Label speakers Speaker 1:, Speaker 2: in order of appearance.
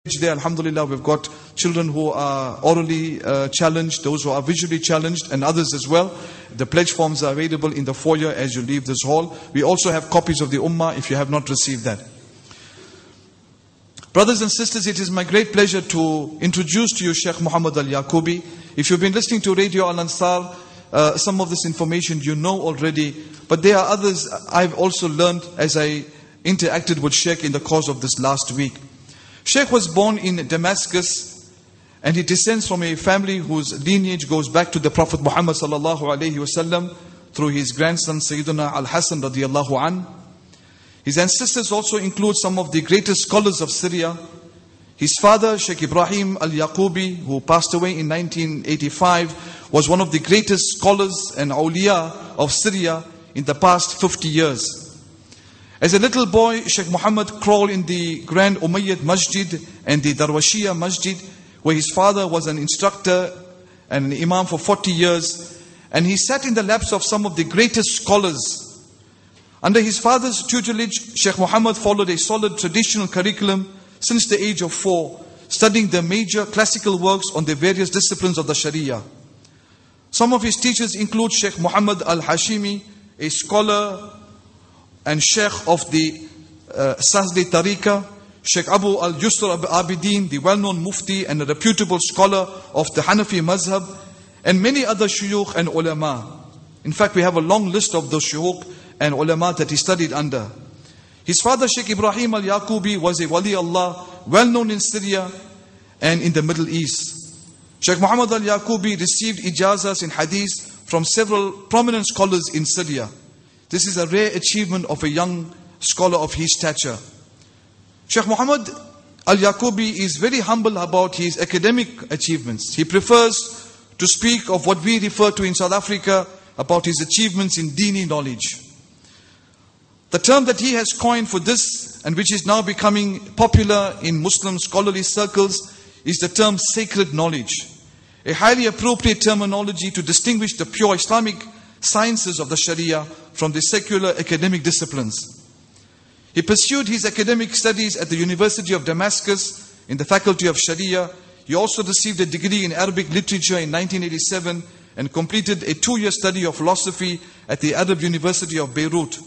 Speaker 1: There, alhamdulillah, we've got children who are orally challenged, those who are visually challenged, and others as well. The pledge forms are available in the foyer as you leave this hall. We also have copies of the Ummah if you have not received that. Brothers and sisters, it is my great pleasure to introduce to you Sheikh Muhammad Al-Yaqoubi. If you've been listening to Radio Al-Ansar, some of this information you know already, but there are others I've also learned as I interacted with Sheikh in the course of this last week. Sheikh was born in Damascus, and he descends from a family whose lineage goes back to the Prophet Muhammad sallallahu alaihi wasallam through his grandson Sayyidina Al-Hasan radiyallahu an. His ancestors also include some of the greatest scholars of Syria. His father, Sheikh Ibrahim Al-Yaqoubi, who passed away in 1985, was one of the greatest scholars and awliya of Syria in the past 50 years. As a little boy, Sheikh Muhammad crawled in the Grand Umayyad Masjid and the Darwashiyah Masjid, where his father was an instructor and an imam for 40 years. And he sat in the laps of some of the greatest scholars. Under his father's tutelage, Sheikh Muhammad followed a solid traditional curriculum since the age of 4, studying the major classical works on the various disciplines of the Sharia. Some of his teachers include Sheikh Muhammad Al-Hashimi, a scholar and Sheikh of the Sazli Tariqa, Sheikh Abu Al-Yusr Abidin, the well-known Mufti and a reputable scholar of the Hanafi Mazhab, and many other shuyukh and ulama. In fact, we have a long list of those shuyukh and ulama that he studied under. His father, Sheikh Ibrahim Al-Yaqoubi, was a wali Allah, well-known in Syria and in the Middle East. Sheikh Muhammad Al-Yaqoubi received ijazas in hadith from several prominent scholars in Syria. This is a rare achievement of a young scholar of his stature. Sheikh Muhammad Al-Yaqoubi is very humble about his academic achievements. He prefers to speak of what we refer to in South Africa about his achievements in Dini knowledge. The term that he has coined for this, and which is now becoming popular in Muslim scholarly circles, is the term sacred knowledge. A highly appropriate terminology to distinguish the pure Islamic sciences of the Sharia from the secular academic disciplines. He pursued his academic studies at the University of Damascus in the Faculty of Sharia. He also received a degree in Arabic literature in 1987 and completed a 2-year study of philosophy at the Arab University of Beirut.